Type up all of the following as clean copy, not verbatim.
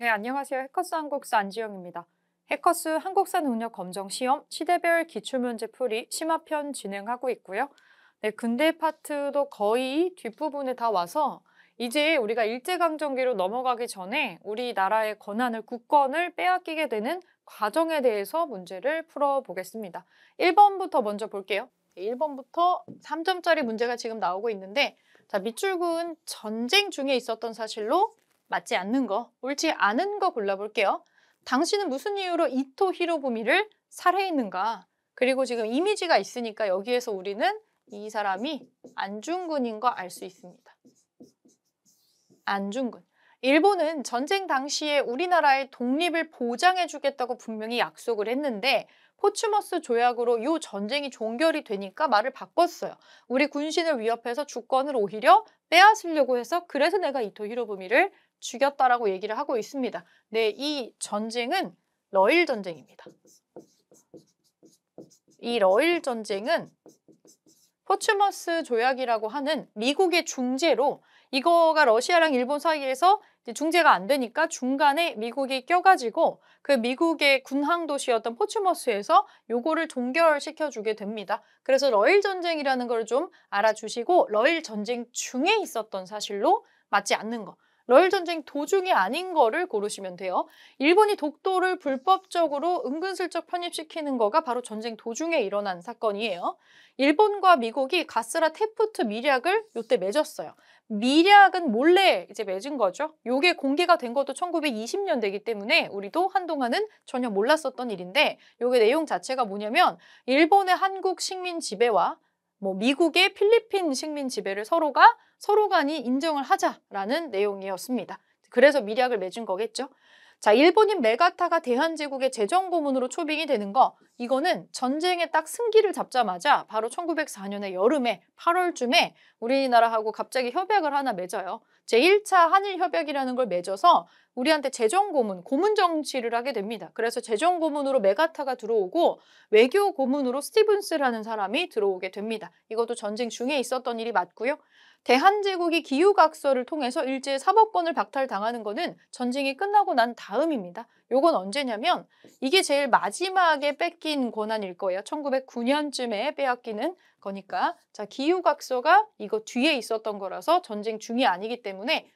네, 안녕하세요. 해커스 한국사 안지영입니다. 해커스 한국사 능력 검정 시험 시대별 기출문제 풀이 심화편 진행하고 있고요. 네, 근대 파트도 거의 뒷부분에 다 와서 이제 우리가 일제강점기로 넘어가기 전에 우리나라의 권한을, 국권을 빼앗기게 되는 과정에 대해서 문제를 풀어보겠습니다. 1번부터 먼저 볼게요. 1번부터 3점짜리 문제가 지금 나오고 있는데, 자, 밑줄은 전쟁 중에 있었던 사실로 맞지 않는 거, 옳지 않은 거 골라볼게요. 당신은 무슨 이유로 이토 히로부미를 살해했는가? 그리고 지금 이미지가 있으니까 여기에서 우리는 이 사람이 안중근인 거 알 수 있습니다. 안중근. 일본은 전쟁 당시에 우리나라의 독립을 보장해주겠다고 분명히 약속을 했는데 포츠머스 조약으로 이 전쟁이 종결이 되니까 말을 바꿨어요. 우리 군신을 위협해서 주권을 오히려 빼앗으려고 해서 그래서 내가 이토 히로부미를 죽였다라고 얘기를 하고 있습니다. 네, 이 전쟁은 러일 전쟁입니다. 이 러일 전쟁은 포츠머스 조약이라고 하는 미국의 중재로 이거가 러시아랑 일본 사이에서 이제 중재가 안 되니까 중간에 미국이 껴가지고 그 미국의 군항 도시였던 포츠머스에서 요거를 종결시켜 주게 됩니다. 그래서 러일 전쟁이라는 걸 좀 알아주시고 러일 전쟁 중에 있었던 사실로 맞지 않는 거. 러일 전쟁 도중이 아닌 거를 고르시면 돼요. 일본이 독도를 불법적으로 은근슬쩍 편입시키는 거가 바로 전쟁 도중에 일어난 사건이에요. 일본과 미국이 가스라 테프트 밀약을 요때 맺었어요. 밀약은 몰래 이제 맺은 거죠. 요게 공개가 된 것도 1920년대이기 때문에 우리도 한동안은 전혀 몰랐었던 일인데 요게 내용 자체가 뭐냐면 일본의 한국 식민 지배와 미국의 필리핀 식민 지배를 서로 간이 인정을 하자라는 내용이었습니다. 그래서 밀약을 맺은 거겠죠. 자, 일본인 메가타가 대한제국의 재정고문으로 초빙이 되는 거, 이거는 전쟁에 딱 승기를 잡자마자 바로 1904년의 여름에 8월쯤에 우리나라하고 갑자기 협약을 하나 맺어요. 제1차 한일협약이라는 걸 맺어서 우리한테 재정고문, 고문 정치를 하게 됩니다. 그래서 재정고문으로 메가타가 들어오고 외교고문으로 스티븐스라는 사람이 들어오게 됩니다. 이것도 전쟁 중에 있었던 일이 맞고요. 대한제국이 기후각서를 통해서 일제 사법권을 박탈당하는 거는 전쟁이 끝나고 난 다음입니다. 요건 언제냐면 이게 제일 마지막에 뺏긴 권한일 거예요. 1909년쯤에 빼앗기는 거니까. 자, 기후각서가 이거 뒤에 있었던 거라서 전쟁 중이 아니기 때문에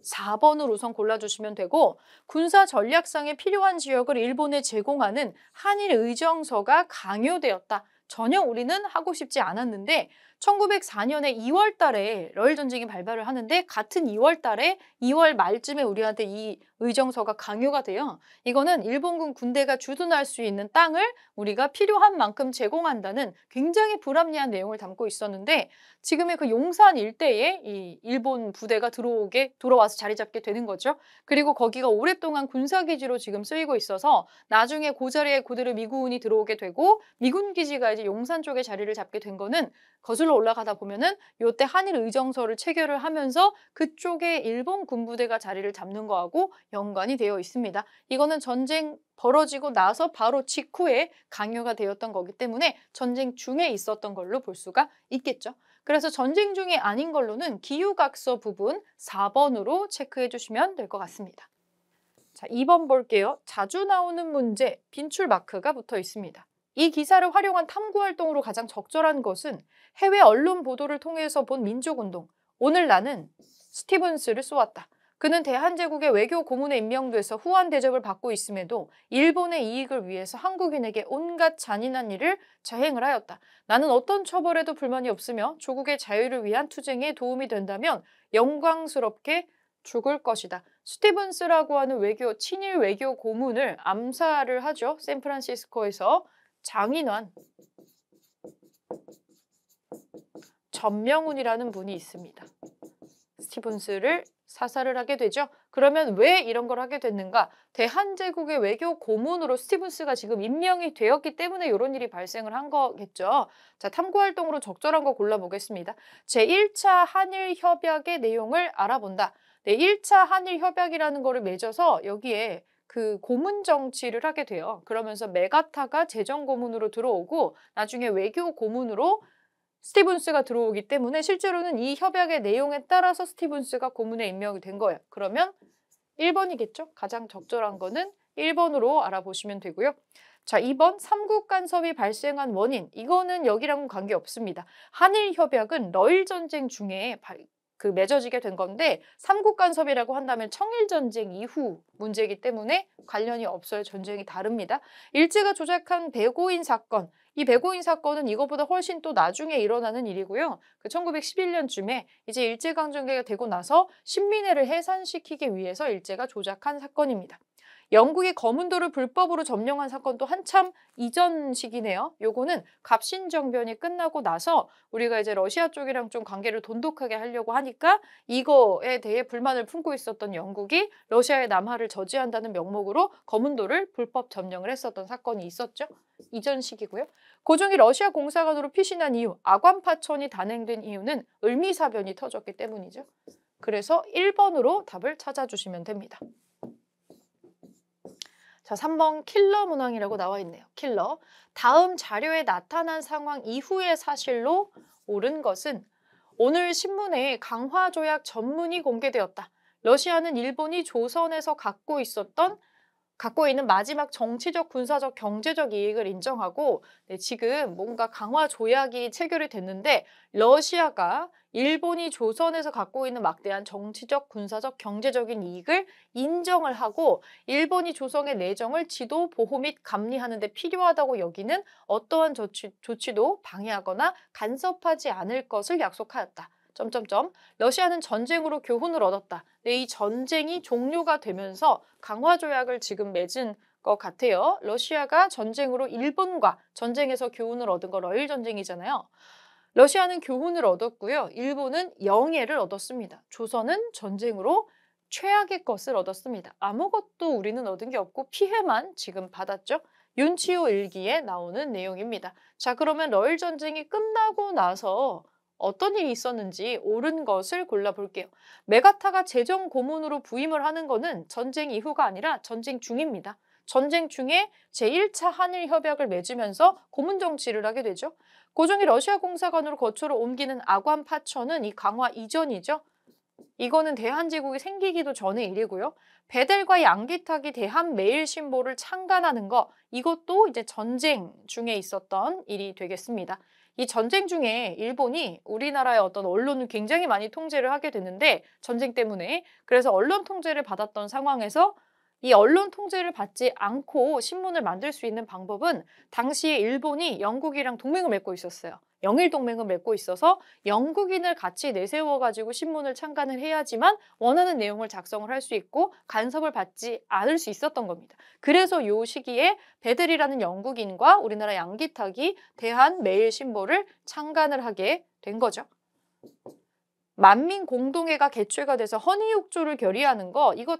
4번을 우선 골라주시면 되고 군사 전략상에 필요한 지역을 일본에 제공하는 한일 의정서가 강요되었다. 전혀 우리는 하고 싶지 않았는데 1904년에 2월 달에 러일 전쟁이 발발을 하는데 같은 2월 달에 2월 말쯤에 우리한테 이 의정서가 강요가 돼요. 이거는 일본군 군대가 주둔할 수 있는 땅을 우리가 필요한 만큼 제공한다는 굉장히 불합리한 내용을 담고 있었는데 지금의 그 용산 일대에 이 일본 부대가 들어와서 자리 잡게 되는 거죠. 그리고 거기가 오랫동안 군사기지로 지금 쓰이고 있어서 나중에 그 자리에 그대로 미군이 들어오게 되고 미군 기지가 이제 용산 쪽에 자리를 잡게 된 거는 거슬러 올라가다 보면은 요때 한일 의정서를 체결을 하면서 그쪽에 일본 군부대가 자리를 잡는 거하고 연관이 되어 있습니다. 이거는 전쟁 벌어지고 나서 바로 직후에 강요가 되었던 거기 때문에 전쟁 중에 있었던 걸로 볼 수가 있겠죠. 그래서 전쟁 중이 아닌 걸로는 기후각서 부분 4번으로 체크해 주시면 될 것 같습니다. 자, 2번 볼게요. 자주 나오는 문제, 빈출 마크가 붙어 있습니다. 이 기사를 활용한 탐구 활동으로 가장 적절한 것은 해외 언론 보도를 통해서 본 민족운동. 오늘 나는 스티븐스를 쏘았다. 그는 대한제국의 외교 고문에 임명돼서 후한 대접을 받고 있음에도 일본의 이익을 위해서 한국인에게 온갖 잔인한 일을 자행을 하였다. 나는 어떤 처벌에도 불만이 없으며 조국의 자유를 위한 투쟁에 도움이 된다면 영광스럽게 죽을 것이다. 스티븐스라고 하는 친일 외교 고문을 암살을 하죠. 샌프란시스코에서 장인환 전명훈이라는 분이 있습니다. 스티븐스를 사살을 하게 되죠. 그러면 왜 이런 걸 하게 됐는가? 대한제국의 외교 고문으로 스티븐스가 지금 임명이 되었기 때문에 이런 일이 발생을 한 거겠죠. 자, 탐구활동으로 적절한 거 골라보겠습니다. 제1차 한일협약의 내용을 알아본다. 네, 1차 한일협약이라는 거를 맺어서 여기에 그 고문 정치를 하게 돼요. 그러면서 메가타가 재정고문으로 들어오고 나중에 외교 고문으로 스티븐스가 들어오기 때문에 실제로는 이 협약의 내용에 따라서 스티븐스가 고문에 임명이 된 거예요. 그러면 1번이겠죠? 가장 적절한 거는 1번으로 알아보시면 되고요. 자, 2번 삼국 간섭이 발생한 원인. 이거는 여기랑은 관계없습니다. 한일 협약은 러일 전쟁 중에 맺어지게 된 건데 삼국 간섭이라고 한다면 청일 전쟁 이후 문제이기 때문에 관련이 없어요. 전쟁이 다릅니다. 일제가 조작한 배고인 사건. 이 배고인 사건은 이거보다 훨씬 또 나중에 일어나는 일이고요. 그 1911년쯤에 이제 일제강점기가 되고 나서 신민회를 해산시키기 위해서 일제가 조작한 사건입니다. 영국이 거문도를 불법으로 점령한 사건도 한참 이전 시기네요. 요거는 갑신정변이 끝나고 나서 우리가 이제 러시아 쪽이랑 좀 관계를 돈독하게 하려고 하니까 이거에 대해 불만을 품고 있었던 영국이 러시아의 남하를 저지한다는 명목으로 거문도를 불법 점령을 했었던 사건이 있었죠. 이전 시기고요. 고종이 러시아 공사관으로 피신한 이후 아관파천이 단행된 이유는 을미사변이 터졌기 때문이죠. 그래서 1번으로 답을 찾아주시면 됩니다. 자, 3번 킬러 문항이라고 나와 있네요. 킬러. 다음 자료에 나타난 상황 이후의 사실로 옳은 것은 오늘 신문에 강화조약 전문이 공개되었다. 러시아는 일본이 조선에서 갖고 있는 마지막 정치적, 군사적, 경제적 이익을 인정하고 지금 뭔가 강화 조약이 체결이 됐는데 러시아가 일본이 조선에서 갖고 있는 막대한 정치적, 군사적, 경제적인 이익을 인정을 하고 일본이 조선의 내정을 지도, 보호 및 감리하는 데 필요하다고 여기는 어떠한 조치도 방해하거나 간섭하지 않을 것을 약속하였다. 러시아는 전쟁으로 교훈을 얻었다. 이 전쟁이 종료가 되면서 강화조약을 지금 맺은 것 같아요. 러시아가 전쟁으로 일본과 전쟁에서 교훈을 얻은 거 러일 전쟁이잖아요. 러시아는 교훈을 얻었고요. 일본은 영예를 얻었습니다. 조선은 전쟁으로 최악의 것을 얻었습니다. 아무것도 우리는 얻은 게 없고 피해만 지금 받았죠. 윤치호 일기에 나오는 내용입니다. 자, 그러면 러일 전쟁이 끝나고 나서 어떤 일이 있었는지 옳은 것을 골라볼게요. 메가타가 재정 고문으로 부임을 하는 것은 전쟁 이후가 아니라 전쟁 중입니다. 전쟁 중에 제1차 한일 협약을 맺으면서 고문 정치를 하게 되죠. 고종이 러시아 공사관으로 거처를 옮기는 아관 파천은 이 강화 이전이죠. 이거는 대한제국이 생기기도 전의 일이고요. 베델과 양기탁이 대한매일신보를 창간하는 거, 이것도 이제 전쟁 중에 있었던 일이 되겠습니다. 이 전쟁 중에 일본이 우리나라의 어떤 언론을 굉장히 많이 통제를 하게 됐는데 전쟁 때문에 그래서 언론 통제를 받았던 상황에서 이 언론 통제를 받지 않고 신문을 만들 수 있는 방법은 당시에 일본이 영국이랑 동맹을 맺고 있었어요. 영일 동맹을 맺고 있어서 영국인을 같이 내세워가지고 신문을 창간을 해야지만 원하는 내용을 작성을 할 수 있고 간섭을 받지 않을 수 있었던 겁니다. 그래서 이 시기에 베델이라는 영국인과 우리나라 양기탁이 대한매일신보를 창간을 하게 된 거죠. 만민공동회가 개최가 돼서 헌의육조를 결의하는 거 이거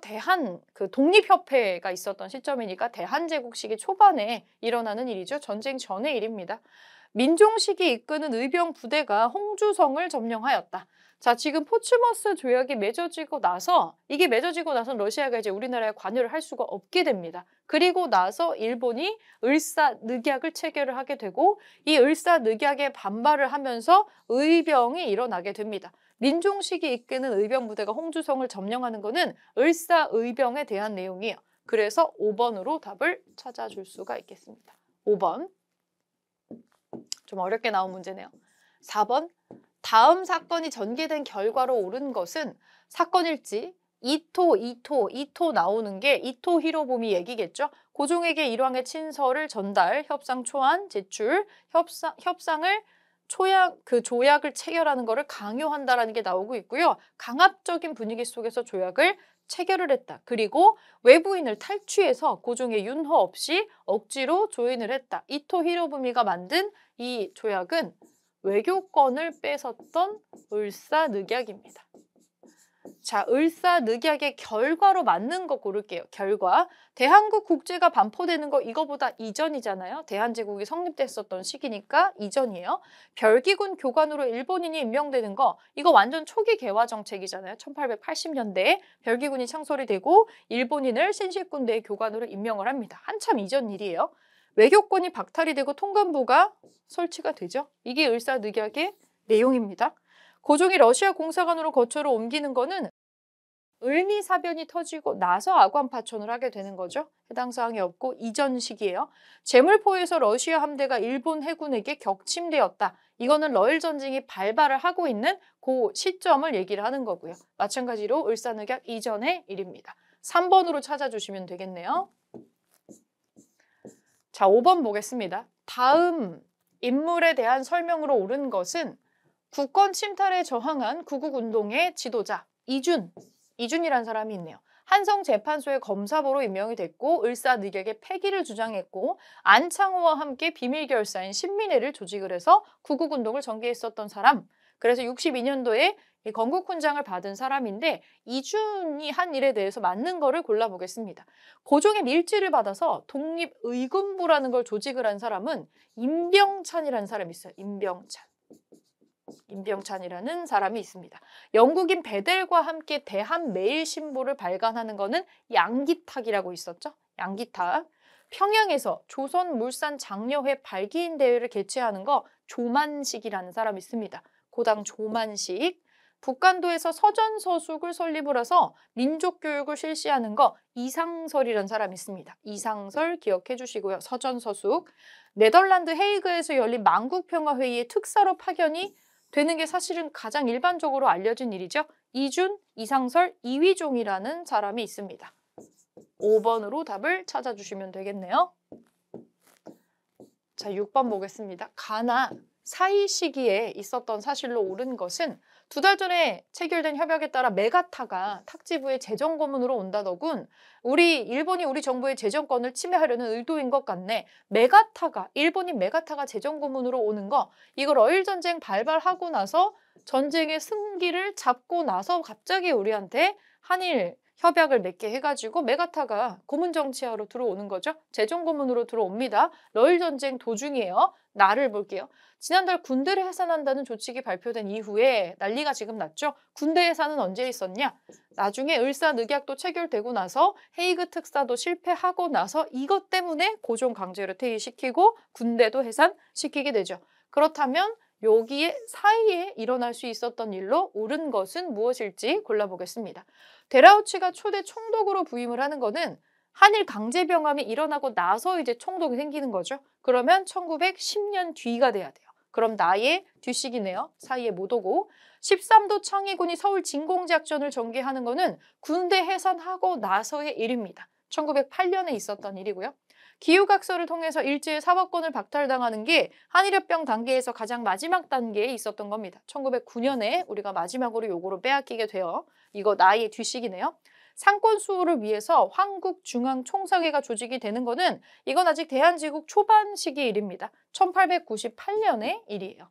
독립협회가 있었던 시점이니까 대한제국 시기 초반에 일어나는 일이죠. 전쟁 전의 일입니다. 민종식이 이끄는 의병 부대가 홍주성을 점령하였다. 자, 지금 포츠머스 조약이 맺어지고 나서 러시아가 이제 우리나라에 관여를 할 수가 없게 됩니다. 그리고 나서 일본이 을사늑약을 체결을 하게 되고 이 을사늑약에 반발을 하면서 의병이 일어나게 됩니다. 민종식이 이끄는 의병 부대가 홍주성을 점령하는 것은 을사의병에 대한 내용이에요. 그래서 5번으로 답을 찾아줄 수가 있겠습니다. 5번. 좀 어렵게 나온 문제네요. 4번. 다음 사건이 전개된 결과로 옳은 것은 사건 일지, 이토 나오는 게 이토 히로부미 얘기겠죠. 고종에게 일왕의 친서를 전달, 협상 초안, 제출, 협상을 조약을 체결하는 것을 강요한다라는 게 나오고 있고요. 강압적인 분위기 속에서 조약을 체결을 했다. 그리고 외부인을 탈취해서 고종의 윤허 없이 억지로 조인을 했다. 이토 히로부미가 만든 이 조약은 외교권을 뺏었던 을사늑약입니다. 자, 을사늑약의 결과로 맞는 거 고를게요. 결과. 대한국 국제가 반포되는 거 이거보다 이전이잖아요. 대한제국이 성립됐었던 시기니까 이전이에요. 별기군 교관으로 일본인이 임명되는 거 이거 완전 초기 개화 정책이잖아요. 1880년대에 별기군이 창설이 되고 일본인을 신실군대의 교관으로 임명을 합니다. 한참 이전 일이에요. 외교권이 박탈이 되고 통감부가 설치가 되죠. 이게 을사늑약의 내용입니다. 고종이 러시아 공사관으로 거처를 옮기는 거는 을미사변이 터지고 나서 아관파천을 하게 되는 거죠. 해당 사항이 없고 이전 시기예요. 제물포에서 러시아 함대가 일본 해군에게 격침되었다. 이거는 러일 전쟁이 발발을 하고 있는 그 시점을 얘기를 하는 거고요. 마찬가지로 을사늑약 이전의 일입니다. 3번으로 찾아주시면 되겠네요. 자, 5번 보겠습니다. 다음 인물에 대한 설명으로 옳은 것은 국권 침탈에 저항한 구국운동의 지도자 이준이라는 사람이 있네요. 한성재판소의 검사보로 임명이 됐고 을사늑약의 폐기를 주장했고 안창호와 함께 비밀결사인 신민회를 조직을 해서 구국운동을 전개했었던 사람. 그래서 62년도에 건국훈장을 받은 사람인데 이준이 한 일에 대해서 맞는 거를 골라보겠습니다. 고종의 밀지를 받아서 독립의군부라는 걸 조직을 한 사람은 임병찬이라는 사람이 있어요. 임병찬이라는 사람이 있습니다. 영국인 베델과 함께 대한매일신보를 발간하는 거는 양기탁이라고 있었죠. 양기탁. 평양에서 조선물산장려회 발기인 대회를 개최하는 거 조만식이라는 사람이 있습니다. 고당 조만식. 북간도에서 서전서숙을 설립을 해서 민족교육을 실시하는 거 이상설이라는 사람이 있습니다. 이상설 기억해 주시고요. 서전서숙. 네덜란드 헤이그에서 열린 만국평화회의의 특사로 파견이 되는 게 사실은 가장 일반적으로 알려진 일이죠. 이준, 이상설, 이휘종이라는 사람이 있습니다. 5번으로 답을 찾아주시면 되겠네요. 자, 6번 보겠습니다. 가나 사이 시기에 있었던 사실로 옳은 것은 2달 전에 체결된 협약에 따라 메가타가 탁지부의 재정고문으로 온다더군. 일본이 우리 정부의 재정권을 침해하려는 의도인 것 같네. 일본인 메가타가 재정고문으로 오는 거, 이거 러일 전쟁 발발하고 나서 전쟁의 승기를 잡고 나서 갑자기 우리한테 한일 협약을 맺게 해가지고 메가타가 고문 정치하러 들어오는 거죠. 재정 고문으로 들어옵니다. 러일 전쟁 도중이에요. 나를 볼게요. 지난달 군대를 해산한다는 조직이 발표된 이후에 난리가 지금 났죠. 군대 해산은 언제 있었냐? 나중에 을사늑약도 체결되고 나서 헤이그 특사도 실패하고 나서 이것 때문에 고종 강제로 퇴위시키고 군대도 해산시키게 되죠. 그렇다면 여기에 사이에 일어날 수 있었던 일로 옳은 것은 무엇일지 골라보겠습니다. 데라우치가 초대 총독으로 부임을 하는 거는 한일 강제병합이 일어나고 나서 이제 총독이 생기는 거죠. 그러면 1910년 뒤가 돼야 돼요. 그럼 나의 뒤식이네요. 사이에 못 오고. 13도 창의군이 서울 진공작전을 전개하는 거는 군대 해산하고 나서의 일입니다. 1908년에 있었던 일이고요. 기후각서를 통해서 일제의 사법권을 박탈당하는 게 한일협병 단계에서 가장 마지막 단계에 있었던 겁니다. 1909년에 우리가 마지막으로 요거로 빼앗기게 돼요. 이거 나의 뒤식이네요. 상권 수호를 위해서 황국중앙총사회가 조직이 되는 거는 이건 아직 대한제국 초반 시기 일입니다. 1898년의 일이에요.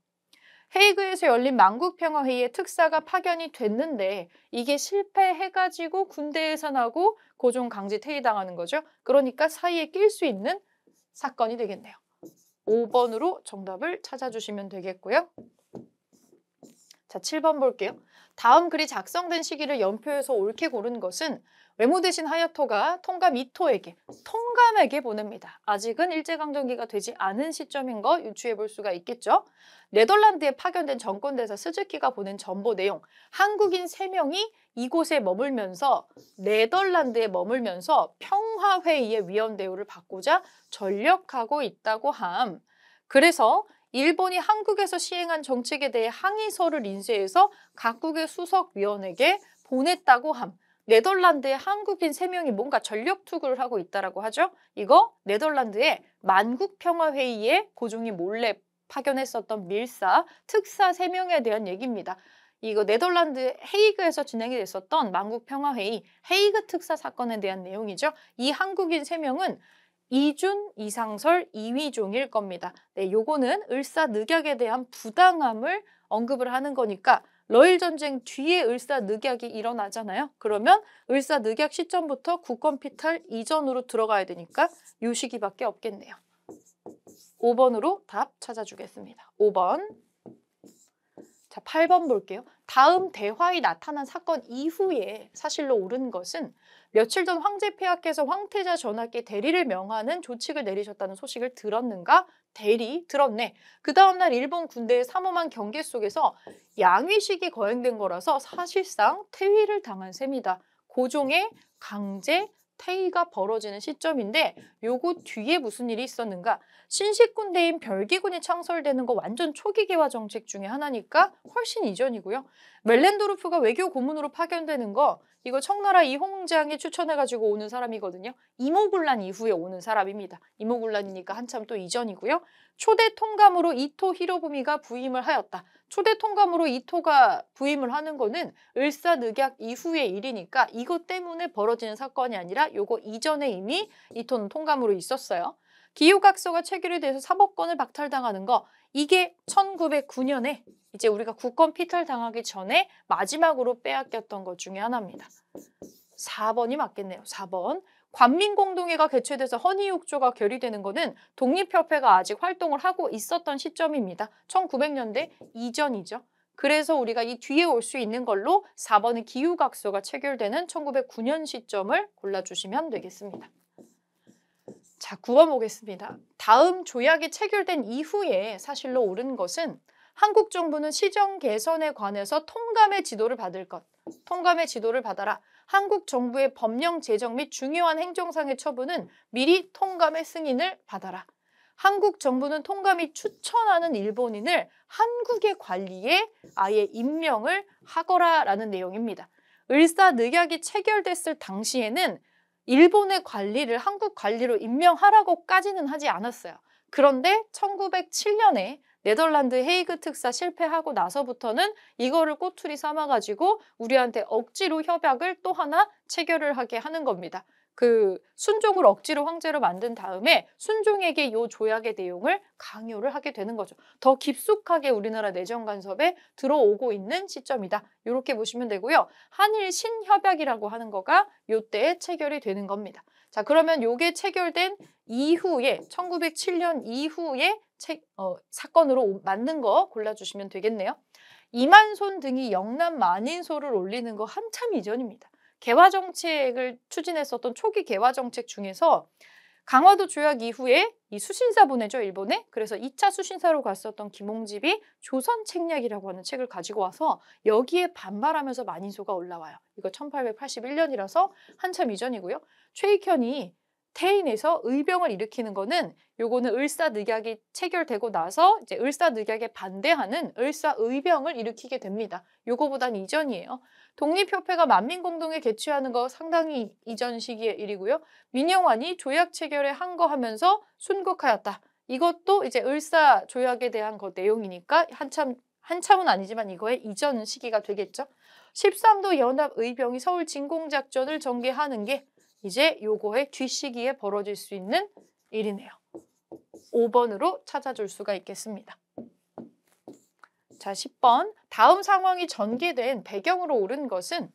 헤이그에서 열린 만국평화회의의 특사가 파견이 됐는데 이게 실패해가지고 군대 해산하고 고종 강제 퇴위당하는 거죠. 그러니까 사이에 낄 수 있는 사건이 되겠네요. 5번으로 정답을 찾아주시면 되겠고요. 자, 7번 볼게요. 다음 글이 작성된 시기를 연표해서 옳게 고른 것은 외모 대신 하야토가 통감에게 보냅니다. 아직은 일제강점기가 되지 않은 시점인 거 유추해 볼 수가 있겠죠. 네덜란드에 파견된 정권대사 스즈키가 보낸 전보 내용. 한국인 3명이 이곳에 머물면서 네덜란드에 머물면서 평화회의의 위원 대우를 받고자 전력하고 있다고 함. 그래서 일본이 한국에서 시행한 정책에 대해 항의서를 인쇄해서 각국의 수석위원에게 보냈다고 함. 네덜란드에 한국인 3명이 뭔가 전력 투구를 하고 있다고 하죠. 이거 네덜란드의 만국평화회의에 고종이 몰래 파견했었던 밀사, 특사 3명에 대한 얘기입니다. 이거 네덜란드 헤이그에서 진행이 됐었던 만국평화회의, 헤이그 특사 사건에 대한 내용이죠. 이 한국인 3명은 이준, 이상설, 이휘종일 겁니다. 네, 요거는 을사늑약에 대한 부당함을 언급을 하는 거니까 러일 전쟁 뒤에 을사늑약이 일어나잖아요. 그러면 을사늑약 시점부터 국권 피탈 이전으로 들어가야 되니까 요 시기밖에 없겠네요. 5번으로 답 찾아주겠습니다. 5번. 자, 8번 볼게요. 다음 대화에 나타난 사건 이후에 사실로 옳은 것은 며칠 전 황제 폐하께서 황태자 전하께 대리를 명하는 조칙을 내리셨다는 소식을 들었는가? 들었네. 그 다음날 일본 군대의 삼엄한 경계 속에서 양위식이 거행된 거라서 사실상 퇴위를 당한 셈이다. 고종의 강제 퇴위가 벌어지는 시점인데 요거 뒤에 무슨 일이 있었는가? 신식군대인 별기군이 창설되는 거 완전 초기 개화 정책 중에 하나니까 훨씬 이전이고요. 멜렌도르프가 외교 고문으로 파견되는 거 이거 청나라 이홍장이 추천해가지고 오는 사람이거든요. 이모군란 이후에 오는 사람입니다. 이모군란이니까 한참 또 이전이고요. 초대 통감으로 이토 히로부미가 부임을 하였다. 초대 통감으로 이토가 부임을 하는 거는 을사늑약 이후의 일이니까 이것 때문에 벌어지는 사건이 아니라 요거 이전에 이미 이토는 통감으로 있었어요. 기후각서가 체결이 돼서 사법권을 박탈당하는 거 이게 1909년에 이제 우리가 국권 피탈당하기 전에 마지막으로 빼앗겼던 것 중에 하나입니다. 4번이 맞겠네요. 4번. 관민공동회가 개최돼서 헌의육조가 결의되는 것은 독립협회가 아직 활동을 하고 있었던 시점입니다. 1900년대 이전이죠. 그래서 우리가 이 뒤에 올 수 있는 걸로 4번의 기후각서가 체결되는 1909년 시점을 골라주시면 되겠습니다. 자, 9번 보겠습니다. 다음 조약이 체결된 이후에 사실로 옳은 것은 한국 정부는 시정 개선에 관해서 통감의 지도를 받을 것. 통감의 지도를 받아라. 한국 정부의 법령 제정 및 중요한 행정상의 처분은 미리 통감의 승인을 받아라. 한국 정부는 통감이 추천하는 일본인을 한국의 관리에 아예 임명을 하거라라는 내용입니다. 을사늑약이 체결됐을 당시에는 일본의 관리를 한국 관리로 임명하라고까지는 하지 않았어요. 그런데 1907년에 네덜란드 헤이그 특사 실패하고 나서부터는 이거를 꼬투리 삼아가지고 우리한테 억지로 협약을 또 하나 체결을 하게 하는 겁니다. 그 순종을 억지로 황제로 만든 다음에 순종에게 이 조약의 내용을 강요를 하게 되는 거죠. 더 깊숙하게 우리나라 내정 간섭에 들어오고 있는 시점이다. 이렇게 보시면 되고요. 한일 신협약이라고 하는 거가 이때에 체결이 되는 겁니다. 자, 그러면 요게 체결된 이후에 1907년 이후에 사건으로 맞는 거 골라주시면 되겠네요. 이만손 등이 영남 만인소를 올리는 거 한참 이전입니다. 개화정책을 추진했었던 초기 개화정책 중에서 강화도 조약 이후에 이 수신사 보내죠, 일본에. 그래서 2차 수신사로 갔었던 김홍집이 조선책략이라고 하는 책을 가지고 와서 여기에 반발하면서 만인소가 올라와요. 이거 1881년이라서 한참 이전이고요. 최익현이 태인에서 의병을 일으키는 거는 요거는 을사늑약이 체결되고 나서 이제 을사늑약에 반대하는 을사의병을 일으키게 됩니다. 요거보단 이전이에요. 독립협회가 만민공동회 개최하는 거 상당히 이전 시기의 일이고요. 민영환이 조약 체결에 항거하면서 순국하였다. 이것도 이제 을사 조약에 대한 거 내용이니까 한참은 아니지만 이거의 이전 시기가 되겠죠. 13도 연합의병이 서울 진공작전을 전개하는 게 이제 요거의 뒷시기에 벌어질 수 있는 일이네요. 5번으로 찾아줄 수가 있겠습니다. 자, 10번. 다음 상황이 전개된 배경으로 옳은 것은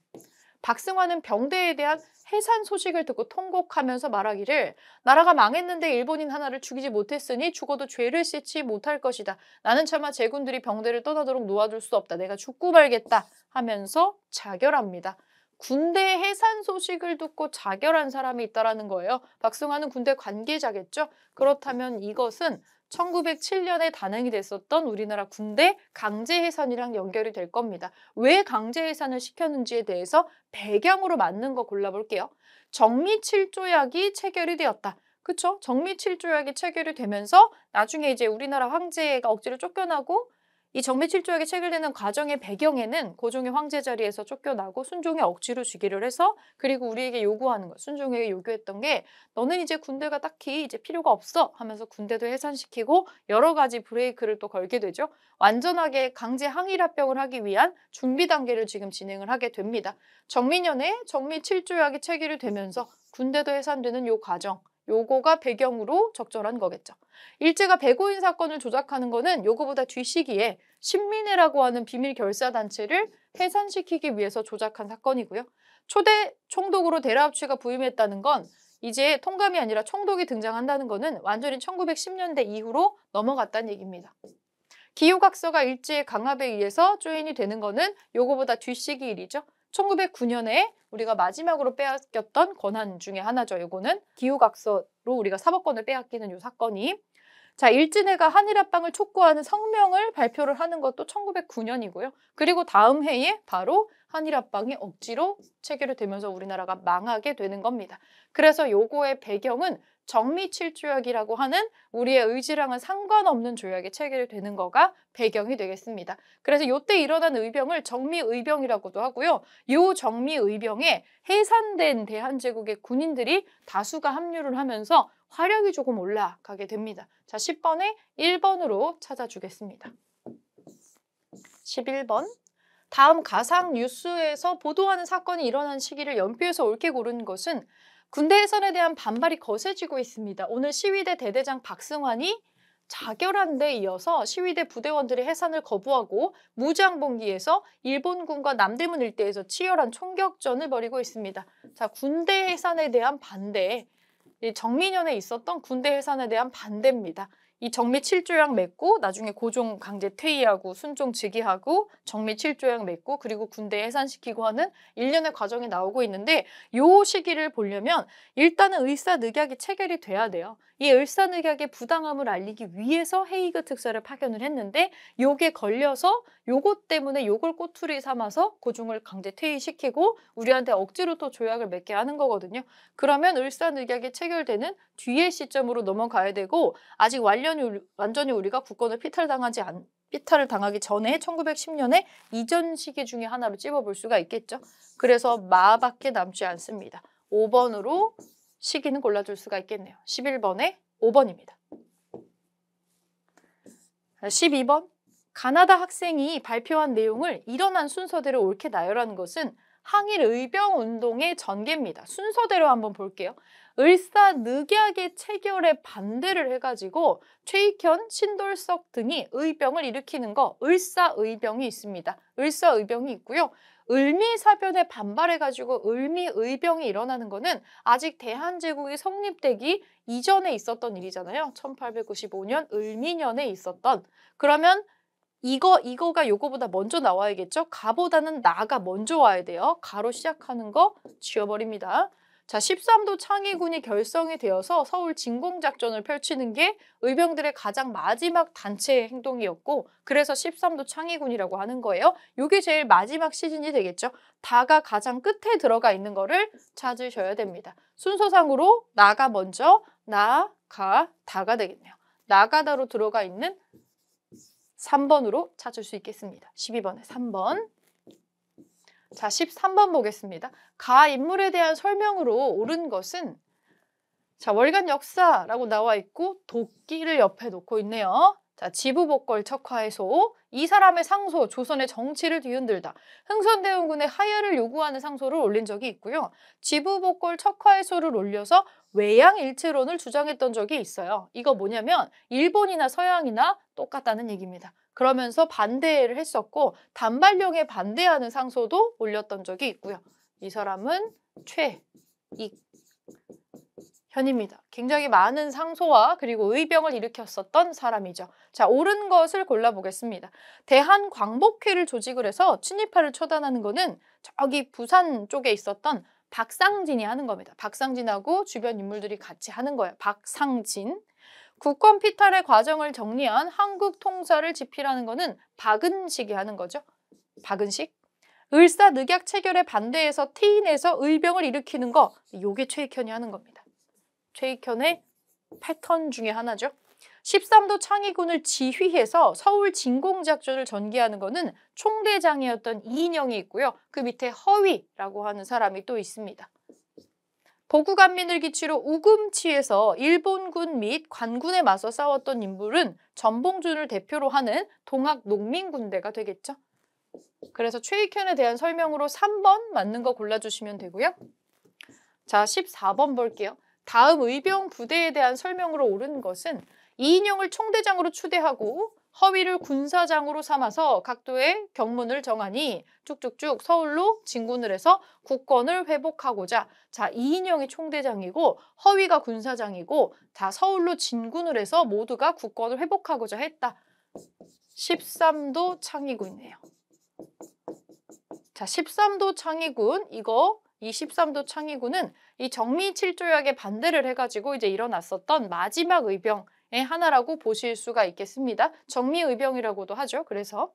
박승환은 병대에 대한 해산 소식을 듣고 통곡하면서 말하기를 나라가 망했는데 일본인 하나를 죽이지 못했으니 죽어도 죄를 씻지 못할 것이다. 나는 차마 제군들이 병대를 떠나도록 놓아둘 수 없다. 내가 죽고 말겠다 하면서 자결합니다. 군대 해산 소식을 듣고 자결한 사람이 있다는 거예요. 박승환은 군대 관계자겠죠. 그렇다면 이것은 1907년에 단행이 됐었던 우리나라 군대 강제 해산이랑 연결이 될 겁니다. 왜 강제 해산을 시켰는지에 대해서 배경으로 맞는 거 골라볼게요. 정미칠조약이 체결이 되었다. 그쵸? 정미칠조약이 체결이 되면서 나중에 이제 우리나라 황제가 억지로 쫓겨나고 이 정미칠조약이 체결되는 과정의 배경에는 고종의 황제 자리에서 쫓겨나고 순종이 억지로 즉위를 해서 그리고 우리에게 요구하는 거, 순종에게 요구했던 게 너는 이제 군대가 딱히 이제 필요가 없어 하면서 군대도 해산시키고 여러 가지 브레이크를 또 걸게 되죠. 완전하게 강제 항일합병을 하기 위한 준비 단계를 지금 진행을 하게 됩니다. 정민년에 정미칠조약이 체결이 되면서 군대도 해산되는 요 과정, 요거가 배경으로 적절한 거겠죠. 일제가 배고인 사건을 조작하는 거는 요거보다 뒤시기에 신민회라고 하는 비밀 결사단체를 해산시키기 위해서 조작한 사건이고요. 초대 총독으로 대라합치가 부임했다는 건 이제 통감이 아니라 총독이 등장한다는 거는 완전히 1910년대 이후로 넘어갔다는 얘기입니다. 기후각서가 일제의 강압에 의해서 조인이 되는 거는 요거보다 뒤시기 일이죠. 1909년에 우리가 마지막으로 빼앗겼던 권한 중에 하나죠. 이거는 기후각서로 우리가 사법권을 빼앗기는 이 사건이. 자, 일진회가 한일합방을 촉구하는 성명을 발표를 하는 것도 1909년이고요. 그리고 다음 해에 바로 한일합방이 억지로 체결이 되면서 우리나라가 망하게 되는 겁니다. 그래서 요거의 배경은 정미칠조약이라고 하는 우리의 의지랑은 상관없는 조약이 체결이 되는 거가 배경이 되겠습니다. 그래서 요때 일어난 의병을 정미의병이라고도 하고요. 요 정미의병에 해산된 대한제국의 군인들이 다수가 합류를 하면서 화력이 조금 올라가게 됩니다. 자, 10번에 1번으로 찾아주겠습니다. 11번. 다음 가상 뉴스에서 보도하는 사건이 일어난 시기를 연표해서 옳게 고른 것은 군대 해산에 대한 반발이 거세지고 있습니다. 오늘 시위대 대대장 박승환이 자결한 데 이어서 시위대 부대원들이 해산을 거부하고 무장봉기에서 일본군과 남대문 일대에서 치열한 총격전을 벌이고 있습니다. 자, 군대 해산에 대한 반대, 정민연에 있었던 군대 해산에 대한 반대입니다. 이 정미 7조약 맺고 나중에 고종 강제 퇴위하고 순종 즉위하고 정미 7조약 맺고 그리고 군대 해산시키고 하는 일련의 과정이 나오고 있는데 요 시기를 보려면 일단은 을사늑약이 체결이 돼야 돼요. 이 을사늑약의 부당함을 알리기 위해서 헤이그 특사를 파견을 했는데 요게 걸려서 요것 때문에 요걸 꼬투리 삼아서 고종을 강제 퇴위시키고 우리한테 억지로 또 조약을 맺게 하는 거거든요. 그러면 을사늑약이 체결되는 뒤의 시점으로 넘어가야 되고 아직 완전히 우리가 국권을 피탈을 당하기 전에 1910년에 이전 시기 중에 하나로 찝어볼 수가 있겠죠. 그래서 마밖에 남지 않습니다. 5번으로 시기는 골라줄 수가 있겠네요. 11번에 5번입니다. 12번. 가나다 학생이 발표한 내용을 일어난 순서대로 옳게 나열하는 것은 항일 의병운동의 전개입니다. 순서대로 한번 볼게요. 을사늑약의 체결에 반대를 해가지고 최익현, 신돌석 등이 의병을 일으키는 거 을사의병이 있습니다. 을사의병이 있고요. 을미사변에 반발해가지고 을미의병이 일어나는 거는 아직 대한제국이 성립되기 이전에 있었던 일이잖아요. 1895년 을미년에 있었던. 그러면 이거가 요거보다 먼저 나와야겠죠? 가보다는 나가 먼저 와야 돼요. 가로 시작하는 거 지워버립니다. 자, 13도 창의군이 결성이 되어서 서울 진공작전을 펼치는 게 의병들의 가장 마지막 단체 행동이었고 그래서 13도 창의군이라고 하는 거예요. 이게 제일 마지막 시즌이 되겠죠. 다가 가장 끝에 들어가 있는 거를 찾으셔야 됩니다. 순서상으로 나가 먼저, 나, 가, 다가 되겠네요. 나가다로 들어가 있는 3번으로 찾을 수 있겠습니다. 12번에 3번. 자, 13번 보겠습니다. 가 인물에 대한 설명으로 옳은 것은 자, 월간 역사라고 나와 있고 도끼를 옆에 놓고 있네요. 자, 지부복걸 척화해소. 이 사람의 상소, 조선의 정치를 뒤흔들다. 흥선대원군의 하야를 요구하는 상소를 올린 적이 있고요. 지부복걸 척화해소를 올려서 외양일체론을 주장했던 적이 있어요. 이거 뭐냐면 일본이나 서양이나 똑같다는 얘기입니다. 그러면서 반대를 했었고 단발령에 반대하는 상소도 올렸던 적이 있고요. 이 사람은 최익현입니다. 굉장히 많은 상소와 그리고 의병을 일으켰었던 사람이죠. 자, 옳은 것을 골라보겠습니다. 대한광복회를 조직을 해서 친일파를 처단하는 거는 저기 부산 쪽에 있었던 박상진이 하는 겁니다. 박상진하고 주변 인물들이 같이 하는 거예요. 박상진. 국권 피탈의 과정을 정리한 한국 통사를 집필하는 거는 박은식이 하는 거죠. 박은식. 을사늑약 체결에 반대해서 티인해서 의병을 일으키는 거, 요게 최익현이 하는 겁니다. 최익현의 패턴 중에 하나죠. 13도 창의군을 지휘해서 서울 진공작전을 전개하는 거는 총대장이었던 이인영이 있고요. 그 밑에 허위라고 하는 사람이 또 있습니다. 보국안민을 기치로 우금치에서 일본군 및 관군에 맞서 싸웠던 인물은 전봉준을 대표로 하는 동학농민군대가 되겠죠. 그래서 최익현에 대한 설명으로 3번 맞는 거 골라주시면 되고요. 자, 14번 볼게요. 다음 의병 부대에 대한 설명으로 옳은 것은 이인영을 총대장으로 추대하고 허위를 군사장으로 삼아서 각도의 경문을 정하니 쭉쭉쭉 서울로 진군을 해서 국권을 회복하고자 자, 이인영이 총대장이고 허위가 군사장이고 다 서울로 진군을 해서 모두가 국권을 회복하고자 했다. 13도 창의군이네요. 자, 13도 창의군 이 13도 창의군은 이 정미 7조약에 반대를 해가지고 이제 일어났었던 마지막 의병 하나라고 보실 수가 있겠습니다. 정미의병이라고도 하죠. 그래서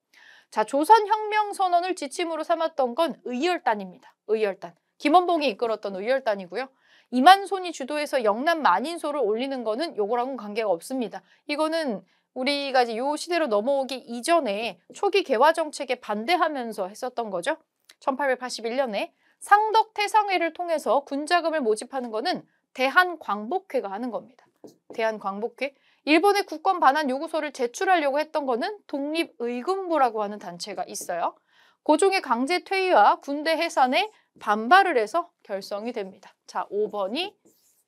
자, 조선혁명선언을 지침으로 삼았던 건 의열단입니다. 의열단. 김원봉이 이끌었던 의열단이고요. 이만손이 주도해서 영남 만인소를 올리는 거는 요거랑은 관계가 없습니다. 이거는 우리가 이제 요 시대로 넘어오기 이전에 초기 개화 정책에 반대하면서 했었던 거죠. 1881년에 상덕태상회를 통해서 군자금을 모집하는 거는 대한광복회가 하는 겁니다. 대한광복회. 일본의 국권 반환 요구서를 제출하려고 했던 거는 독립의군부라고 하는 단체가 있어요. 고종의 강제 퇴위와 군대 해산에 반발을 해서 결성이 됩니다. 자, 5번이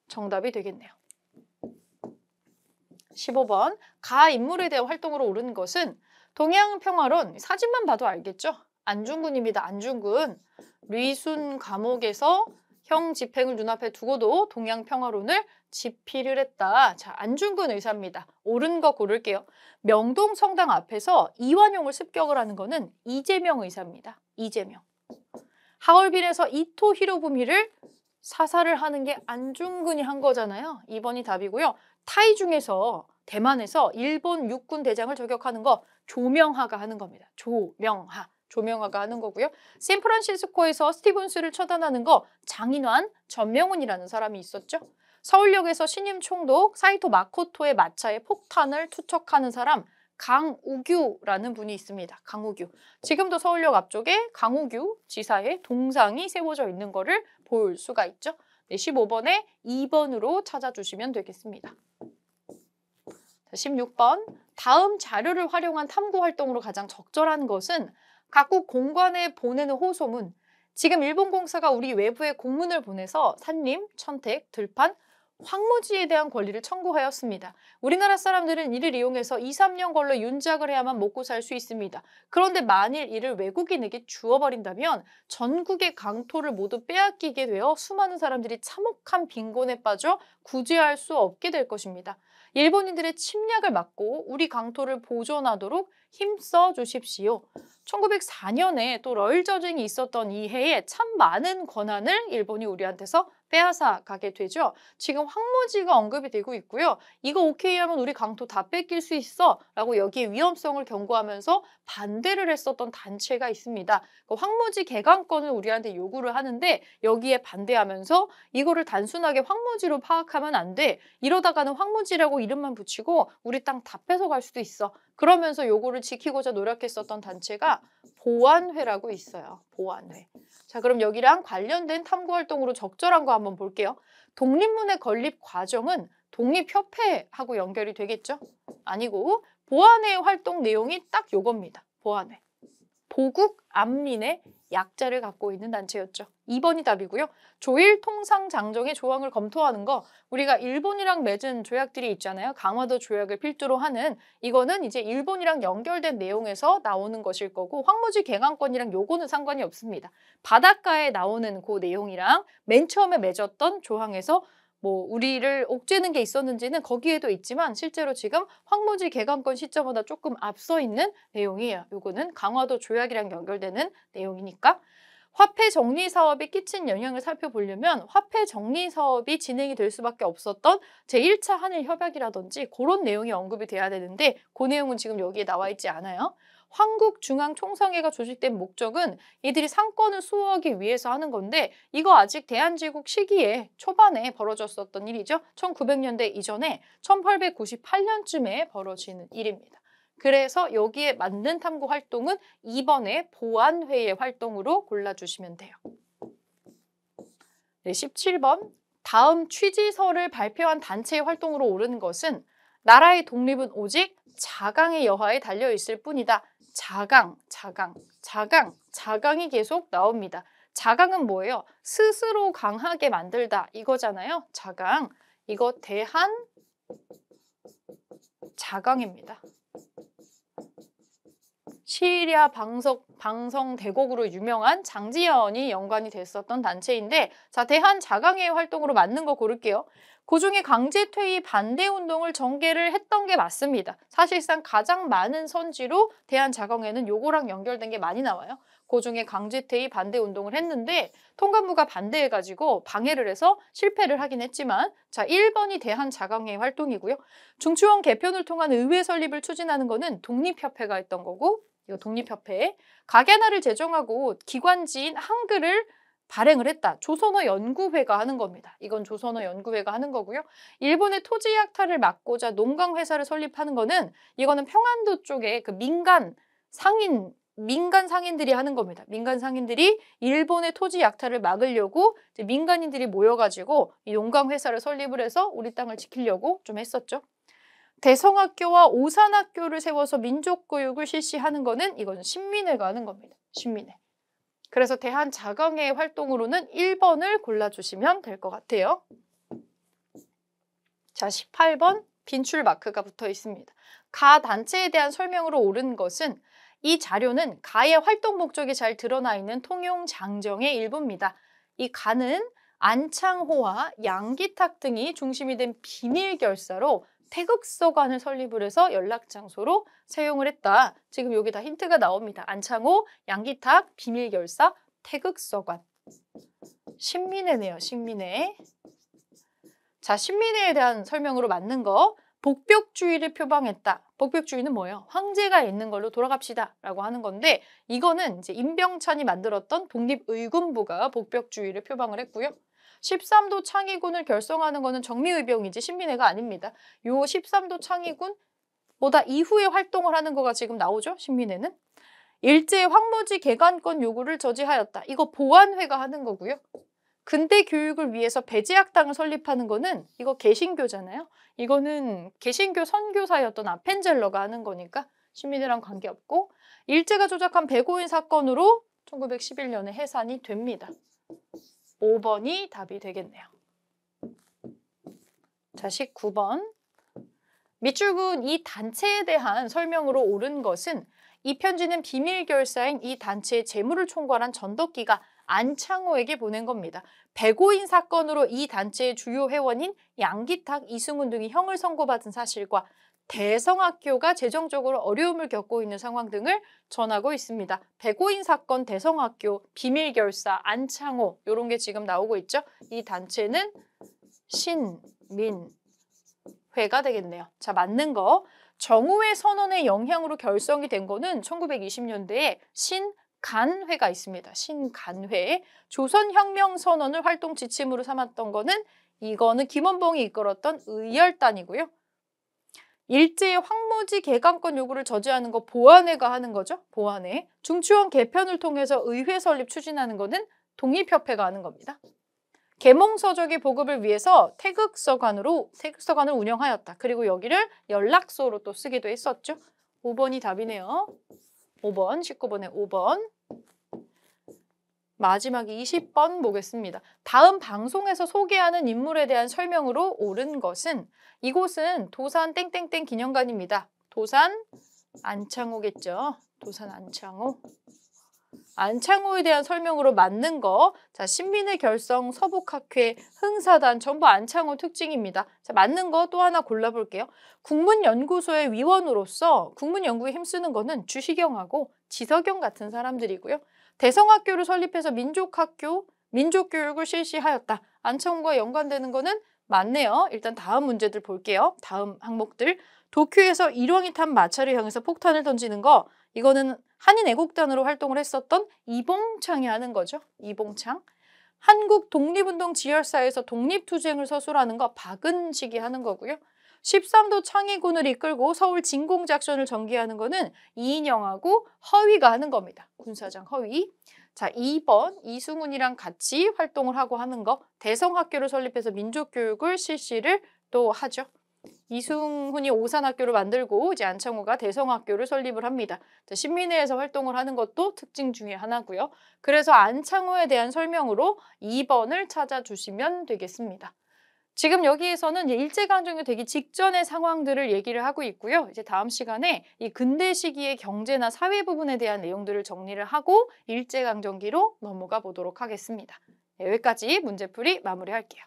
정답이 되겠네요. 15번. 가 인물에 대한 활동으로 오른 것은 동양평화론, 사진만 봐도 알겠죠? 안중근입니다. 안중근. 리순 감옥에서 형 집행을 눈앞에 두고도 동양평화론을 집필을 했다. 자, 안중근 의사입니다. 옳은 거 고를게요. 명동 성당 앞에서 이완용을 습격을 하는 거는 이재명 의사입니다. 이재명. 하얼빈에서 이토 히로부미를 사살을 하는 게 안중근이 한 거잖아요. 2번이 답이고요. 타이중에서 대만에서 일본 육군 대장을 저격하는 거 조명하가 하는 겁니다. 조명하가 하는 거고요. 샌프란시스코에서 스티븐스를 처단하는 거 장인환 전명훈이라는 사람이 있었죠. 서울역에서 신임 총독 사이토 마코토의 마차에 폭탄을 투척하는 사람 강우규라는 분이 있습니다. 강우규. 지금도 서울역 앞쪽에 강우규 지사의 동상이 세워져 있는 거를 볼 수가 있죠. 네, 15번에 2번으로 찾아주시면 되겠습니다. 16번. 다음 자료를 활용한 탐구 활동으로 가장 적절한 것은 각국 공관에 보내는 호소문. 지금 일본 공사가 우리 외부에 공문을 보내서 산림, 천택, 들판, 황무지에 대한 권리를 청구하였습니다. 우리나라 사람들은 이를 이용해서 2, 3년 걸러 윤작을 해야만 먹고 살 수 있습니다. 그런데 만일 이를 외국인에게 주어버린다면 전국의 강토를 모두 빼앗기게 되어 수많은 사람들이 참혹한 빈곤에 빠져 구제할 수 없게 될 것입니다. 일본인들의 침략을 막고 우리 강토를 보존하도록 힘써 주십시오. 1904년에 또 러일 저징이 있었던 이 해에 참 많은 권한을 일본이 우리한테서 빼앗아 가게 되죠. 지금 황무지가 언급이 되고 있고요. 이거 오케이 하면 우리 강토 다 뺏길 수 있어 라고 여기에 위험성을 경고하면서 반대를 했었던 단체가 있습니다. 그 황무지 개강권을 우리한테 요구를 하는데 여기에 반대하면서 이거를 단순하게 황무지로 파악하면 안 돼. 이러다가는 황무지라고 이름만 붙이고 우리 땅 다 뺏어갈 수도 있어. 그러면서 요거를 지키고자 노력했었던 단체가 보안회라고 있어요. 보안회. 자, 그럼 여기랑 관련된 탐구활동으로 적절한 거 한번 볼게요. 독립문의 건립 과정은 독립협회하고 연결이 되겠죠? 아니고 보안회의 활동 내용이 딱 요겁니다. 보안회. 보국 안민의 약자를 갖고 있는 단체였죠. 2번이 답이고요. 조일통상장정의 조항을 검토하는 거, 우리가 일본이랑 맺은 조약들이 있잖아요. 강화도 조약을 필두로 하는, 이거는 이제 일본이랑 연결된 내용에서 나오는 것일 거고 황무지 개강권이랑 요거는 상관이 없습니다. 바닷가에 나오는 그 내용이랑 맨 처음에 맺었던 조항에서 뭐 우리를 옥죄는 게 있었는지는 거기에도 있지만 실제로 지금 황무지 개강권 시점보다 조금 앞서 있는 내용이에요. 요거는 강화도 조약이랑 연결되는 내용이니까. 화폐 정리 사업이 끼친 영향을 살펴보려면 화폐 정리 사업이 진행이 될 수밖에 없었던 제1차 한일 협약이라든지 그런 내용이 언급이 돼야 되는데 그 내용은 지금 여기에 나와 있지 않아요. 한국중앙총상회가 조직된 목적은 이들이 상권을 수호하기 위해서 하는 건데 이거 아직 대한제국 시기에 초반에 벌어졌었던 일이죠. 1900년대 이전에 1898년쯤에 벌어지는 일입니다. 그래서 여기에 맞는 탐구 활동은 2번의 보안회의 활동으로 골라주시면 돼요. 네, 17번. 다음 취지서를 발표한 단체의 활동으로 오르는 것은 나라의 독립은 오직 자강의 여하에 달려있을 뿐이다. 자강이 계속 나옵니다. 자강은 뭐예요? 스스로 강하게 만들다 이거잖아요. 자강. 이거 대한 자강입니다. 시리아 방성대곡으로 유명한 장지연이 연관이 됐었던 단체인데 자, 대한 자강회의 활동으로 맞는 거 고를게요. 그중에 강제퇴위 반대운동을 전개를 했던 게 맞습니다. 사실상 가장 많은 선지로 대한자강회는 요거랑 연결된 게 많이 나와요. 그중에 강제퇴위 반대운동을 했는데 통감부가 반대해가지고 방해를 해서 실패를 하긴 했지만 자 1번이 대한자강회 활동이고요. 중추원 개편을 통한 의회 설립을 추진하는 거는 독립협회가 했던 거고 이거 독립협회 가계나를 제정하고 기관지인 한글을 발행을 했다. 조선어 연구회가 하는 겁니다. 이건 조선어 연구회가 하는 거고요. 일본의 토지 약탈을 막고자 농강회사를 설립하는 거는 이거는 평안도 쪽에 그 민간 상인들이 하는 겁니다. 민간 상인들이 일본의 토지 약탈을 막으려고 이제 민간인들이 모여가지고 이 농강회사를 설립을 해서 우리 땅을 지키려고 좀 했었죠. 대성학교와 오산학교를 세워서 민족교육을 실시하는 거는 이거는 신민회가 하는 겁니다. 신민회. 그래서 대한자강회 활동으로는 1번을 골라주시면 될 것 같아요. 자, 18번 빈출 마크가 붙어 있습니다. 가 단체에 대한 설명으로 옳은 것은 이 자료는 가의 활동 목적이 잘 드러나 있는 통용 장정의 일부입니다. 이 가는 안창호와 양기탁 등이 중심이 된 비밀결사로 태극서관을 설립을 해서 연락장소로 사용을 했다. 지금 여기 다 힌트가 나옵니다. 안창호, 양기탁, 비밀결사, 태극서관. 신민회네요. 신민회. 자, 신민회에 대한 설명으로 맞는 거. 복벽주의를 표방했다. 복벽주의는 뭐예요? 황제가 있는 걸로 돌아갑시다 라고 하는 건데 이거는 이제 임병찬이 만들었던 독립의군부가 복벽주의를 표방을 했고요. 13도 창의군을 결성하는 거는 정미의병이지 신민회가 아닙니다. 요 13도 창의군보다 이후에 활동을 하는 거가 지금 나오죠. 신민회는. 일제의 황무지 개간권 요구를 저지하였다. 이거 보안회가 하는 거고요. 근대 교육을 위해서 배제학당을 설립하는 거는 이거 개신교잖아요. 이거는 개신교 선교사였던 아펜젤러가 하는 거니까 신민회랑 관계없고 일제가 조작한 배고인 사건으로 1911년에 해산이 됩니다. 5번이 답이 되겠네요. 자, 19번. 밑줄근 이 단체에 대한 설명으로 옳은 것은 이 편지는 비밀결사인 이 단체의 재물을 총괄한 전덕기가 안창호에게 보낸 겁니다. 배고인 사건으로 이 단체의 주요 회원인 양기탁, 이승훈 등이 형을 선고받은 사실과 대성학교가 재정적으로 어려움을 겪고 있는 상황 등을 전하고 있습니다. 배고인 사건, 대성학교, 비밀결사, 안창호 이런 게 지금 나오고 있죠. 이 단체는 신민회가 되겠네요. 자, 맞는 거. 정우회 선언의 영향으로 결성이 된 거는 1920년대에 신간회가 있습니다. 신간회. 조선혁명선언을 활동 지침으로 삼았던 거는 이거는 김원봉이 이끌었던 의열단이고요. 일제의 황무지 개간권 요구를 저지하는 거 보안회가 하는 거죠. 보안회. 중추원 개편을 통해서 의회 설립 추진하는 거는 독립협회가 하는 겁니다. 계몽서적의 보급을 위해서 태극서관을 운영하였다. 그리고 여기를 연락소로 또 쓰기도 했었죠. 5번이 답이네요. 5번, 19번에 5번. 마지막 20번 보겠습니다. 다음 방송에서 소개하는 인물에 대한 설명으로 옳은 것은 이곳은 도산 땡땡땡 기념관입니다. 도산 안창호겠죠. 도산 안창호. 안창호에 대한 설명으로 맞는 거. 자, 신민회 결성, 서북학회, 흥사단 전부 안창호 특징입니다. 자, 맞는 거 또 하나 골라볼게요. 국문연구소의 위원으로서 국문연구에 힘쓰는 거는 주시경하고 지석영 같은 사람들이고요. 대성학교를 설립해서 민족교육을 실시하였다. 안창호가 연관되는 거는 맞네요. 일단 다음 문제들 볼게요. 다음 항목들. 도쿄에서 일왕이 탄 마차를 향해서 폭탄을 던지는 거. 이거는 한인애국단으로 활동을 했었던 이봉창이 하는 거죠. 이봉창. 한국 독립운동 지열사에서 독립투쟁을 서술하는 거 박은식이 하는 거고요. 13도 창의군을 이끌고 서울 진공작전을 전개하는 거는 이인영하고 허위가 하는 겁니다. 군사장 허위. 자, 2번 이승훈이랑 같이 활동을 하고 하는 거. 대성학교를 설립해서 민족교육을 실시를 또 하죠. 이승훈이 오산학교를 만들고 이제 안창호가 대성학교를 설립을 합니다. 자, 신민회에서 활동을 하는 것도 특징 중에 하나고요. 그래서 안창호에 대한 설명으로 2번을 찾아주시면 되겠습니다. 지금 여기에서는 일제강점기 되기 직전의 상황들을 얘기를 하고 있고요. 이제 다음 시간에 이 근대 시기의 경제나 사회 부분에 대한 내용들을 정리를 하고 일제강점기로 넘어가 보도록 하겠습니다. 여기까지 문제풀이 마무리할게요.